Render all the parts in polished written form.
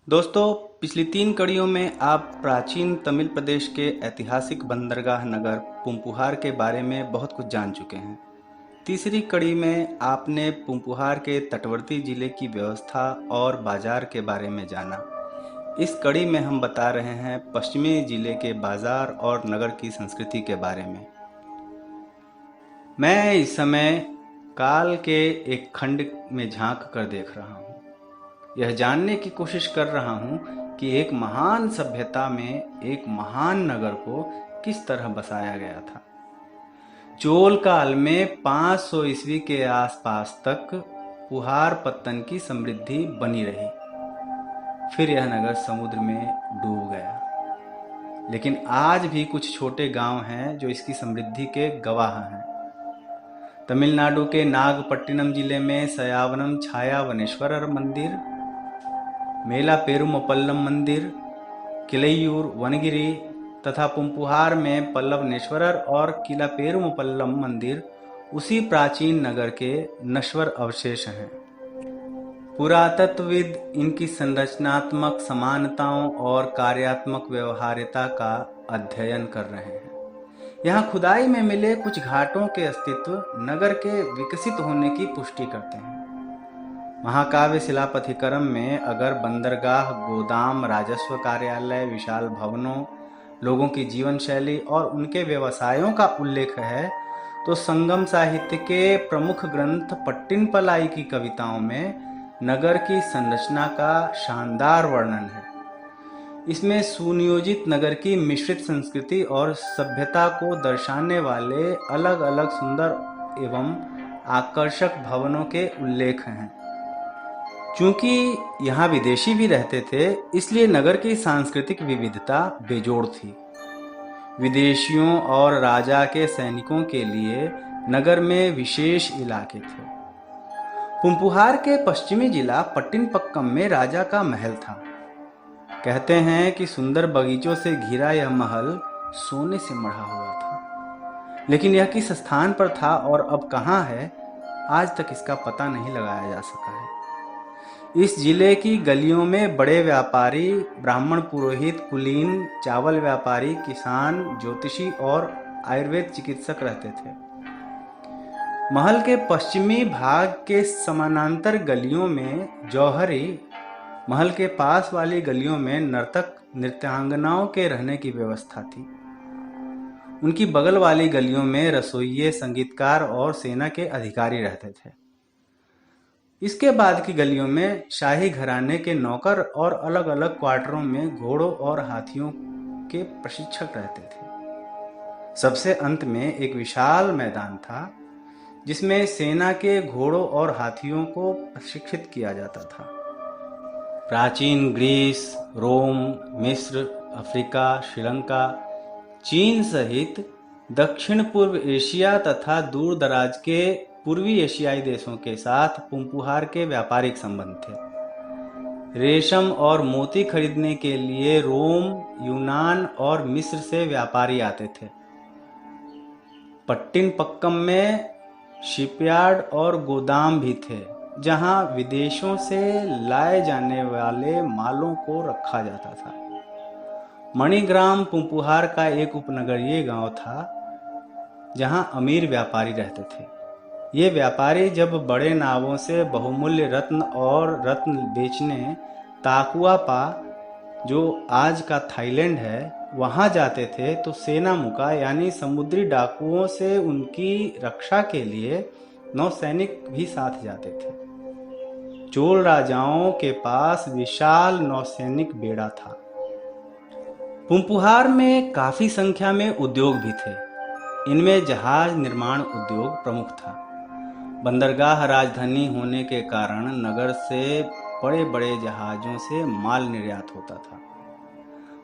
दोस्तों, पिछली 3 कड़ियों में आप प्राचीन तमिल प्रदेश के ऐतिहासिक बंदरगाह नगर पुंपुहार के बारे में बहुत कुछ जान चुके हैं। तीसरी कड़ी में आपने पुंपुहार के तटवर्ती जिले की व्यवस्था और बाजार के बारे में जाना। इस कड़ी में हम बता रहे हैं पश्चिमी जिले के बाजार और नगर की संस्कृति के बारे में। मैं इस समय काल के एक खंड में झांक कर देख रहा हूँ। यह जानने की कोशिश कर रहा हूँ कि एक महान सभ्यता में एक महान नगर को किस तरह बसाया गया था। चोल काल में 500 ईस्वी के आसपास तक पुहार पत्तन की समृद्धि बनी रही। फिर यह नगर समुद्र में डूब गया, लेकिन आज भी कुछ छोटे गांव हैं जो इसकी समृद्धि के गवाह हैं। तमिलनाडु के नागपट्टिनम जिले में सयावनम छायावनेश्वरर मंदिर, मेला पेरुमपल्लम मंदिर, किलैयूर वनगिरी तथा पुंपुहार में पल्लवनेश्वरर और किला पेरुमपल्लम मंदिर उसी प्राचीन नगर के नश्वर अवशेष हैं। पुरातत्वविद इनकी संरचनात्मक समानताओं और कार्यात्मक व्यवहार्यता का अध्ययन कर रहे हैं। यहाँ खुदाई में मिले कुछ घाटों के अस्तित्व नगर के विकसित होने की पुष्टि करते हैं। महाकाव्य शिलापथिकरम में अगर बंदरगाह, गोदाम, राजस्व कार्यालय, विशाल भवनों, लोगों की जीवन शैली और उनके व्यवसायों का उल्लेख है, तो संगम साहित्य के प्रमुख ग्रंथ पट्टिनपलाई की कविताओं में नगर की संरचना का शानदार वर्णन है। इसमें सुनियोजित नगर की मिश्रित संस्कृति और सभ्यता को दर्शाने वाले अलग अलग सुंदर एवं आकर्षक भवनों के उल्लेख हैं। चूंकि यहाँ विदेशी भी रहते थे, इसलिए नगर की सांस्कृतिक विविधता बेजोड़ थी। विदेशियों और राजा के सैनिकों के लिए नगर में विशेष इलाके थे। पुंपुहार के पश्चिमी जिला पट्टिनपक्कम में राजा का महल था। कहते हैं कि सुंदर बगीचों से घिरा यह महल सोने से मढ़ा हुआ था, लेकिन यह किस स्थान पर था और अब कहाँ है, आज तक इसका पता नहीं लगाया जा सका है। इस जिले की गलियों में बड़े व्यापारी, ब्राह्मण, पुरोहित, कुलीन, चावल व्यापारी, किसान, ज्योतिषी और आयुर्वेद चिकित्सक रहते थे। महल के पश्चिमी भाग के समानांतर गलियों में जौहरी, महल के पास वाली गलियों में नर्तक, नृत्यांगनाओं के रहने की व्यवस्था थी। उनकी बगल वाली गलियों में रसोइये, संगीतकार और सेना के अधिकारी रहते थे। इसके बाद की गलियों में शाही घराने के नौकर और अलग अलग क्वार्टरों में घोड़ों और हाथियों के प्रशिक्षक रहते थे। सबसे अंत में एक विशाल मैदान था जिसमें सेना के घोड़ों और हाथियों को प्रशिक्षित किया जाता था। प्राचीन ग्रीस, रोम, मिस्र, अफ्रीका, श्रीलंका, चीन सहित दक्षिण पूर्व एशिया तथा दूर दराज के पूर्वी एशियाई देशों के साथ पुंपुहार के व्यापारिक संबंध थे। रेशम और मोती खरीदने के लिए रोम, यूनान और मिस्र से व्यापारी आते थे। पट्टिनपक्कम में शिपयार्ड और गोदाम भी थे, जहां विदेशों से लाए जाने वाले मालों को रखा जाता था। मणिग्राम पुंपुहार का एक उपनगरीय गांव था जहां अमीर व्यापारी रहते थे। ये व्यापारी जब बड़े नावों से बहुमूल्य रत्न और रत्न बेचने ताकुआपा, जो आज का थाईलैंड है, वहां जाते थे, तो सेना मुका यानी समुद्री डाकुओं से उनकी रक्षा के लिए नौसैनिक भी साथ जाते थे। चोल राजाओं के पास विशाल नौसैनिक बेड़ा था। पुंपुहार में काफी संख्या में उद्योग भी थे। इनमें जहाज निर्माण उद्योग प्रमुख था। बंदरगाह राजधानी होने के कारण नगर से बड़े बड़े जहाजों से माल निर्यात होता था।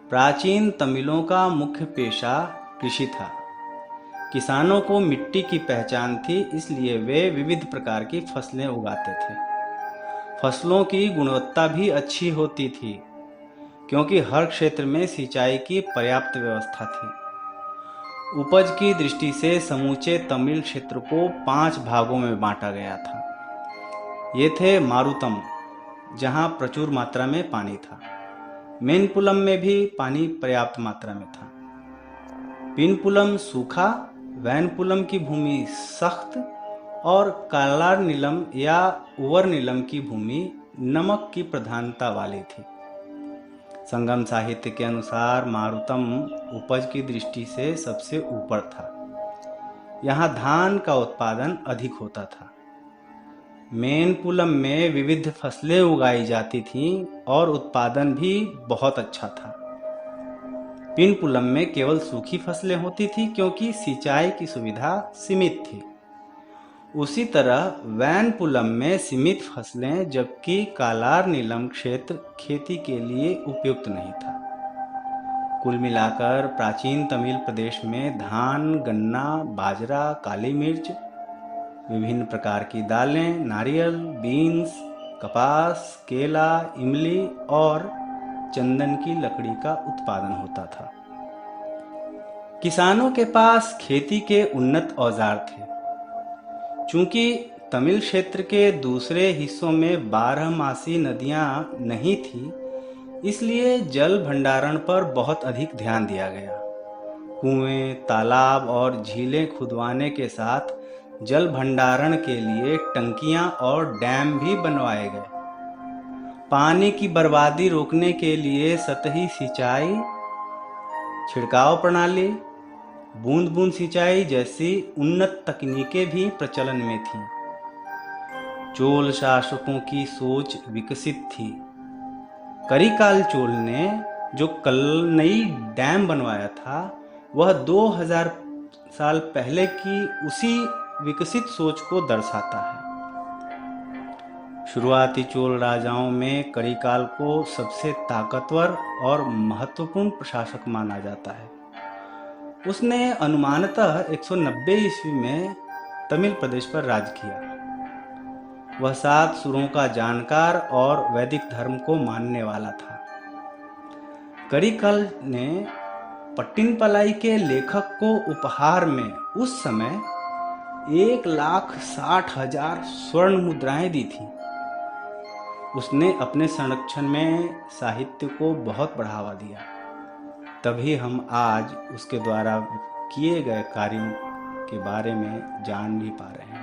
प्राचीन तमिलों का मुख्य पेशा कृषि था। किसानों को मिट्टी की पहचान थी, इसलिए वे विविध प्रकार की फसलें उगाते थे। फसलों की गुणवत्ता भी अच्छी होती थी, क्योंकि हर क्षेत्र में सिंचाई की पर्याप्त व्यवस्था थी। उपज की दृष्टि से समूचे तमिल क्षेत्र को 5 भागों में बांटा गया था। ये थे मारुतम, जहां प्रचुर मात्रा में पानी था। मेनपुलम में भी पानी पर्याप्त मात्रा में था। पिनपुलम सूखा, वैनपुलम की भूमि सख्त और कालार नीलम या उवर नीलम की भूमि नमक की प्रधानता वाली थी। संगम साहित्य के अनुसार मारुतम उपज की दृष्टि से सबसे ऊपर था। यहाँ धान का उत्पादन अधिक होता था। मेनपुलम में विविध फसलें उगाई जाती थीं और उत्पादन भी बहुत अच्छा था। पिनपुलम में केवल सूखी फसलें होती थी क्योंकि सिंचाई की सुविधा सीमित थी। उसी तरह वैनपुलम में सीमित फसलें, जबकि कालार नीलम क्षेत्र खेती के लिए उपयुक्त नहीं था। कुल मिलाकर प्राचीन तमिल प्रदेश में धान, गन्ना, बाजरा, काली मिर्च, विभिन्न प्रकार की दालें, नारियल, बीन्स, कपास, केला, इमली और चंदन की लकड़ी का उत्पादन होता था। किसानों के पास खेती के उन्नत औजार थे। चूंकि तमिल क्षेत्र के दूसरे हिस्सों में 12मासी नदियां नहीं थी, इसलिए जल भंडारण पर बहुत अधिक ध्यान दिया गया। कुएं, तालाब और झीलें खुदवाने के साथ जल भंडारण के लिए टंकियां और डैम भी बनवाए गए। पानी की बर्बादी रोकने के लिए सतही सिंचाई, छिड़काव प्रणाली, बूंद बूंद सिंचाई जैसी उन्नत तकनीकें भी प्रचलन में थीं। चोल शासकों की सोच विकसित थी। करिकाल चोल ने जो कल्लनई डैम बनवाया था, वह 2000 साल पहले की उसी विकसित सोच को दर्शाता है। शुरुआती चोल राजाओं में करिकाल को सबसे ताकतवर और महत्वपूर्ण प्रशासक माना जाता है। उसने अनुमानतः 190 ईस्वी में तमिल प्रदेश पर राज किया। वह 7 सुरों का जानकार और वैदिक धर्म को मानने वाला था। करिकाल ने पट्टिनपलाई के लेखक को उपहार में उस समय 1,60,000 स्वर्ण मुद्राएं दी थी। उसने अपने संरक्षण में साहित्य को बहुत बढ़ावा दिया। तभी हम आज उसके द्वारा किए गए कार्यों के बारे में जान भी पा रहे हैं।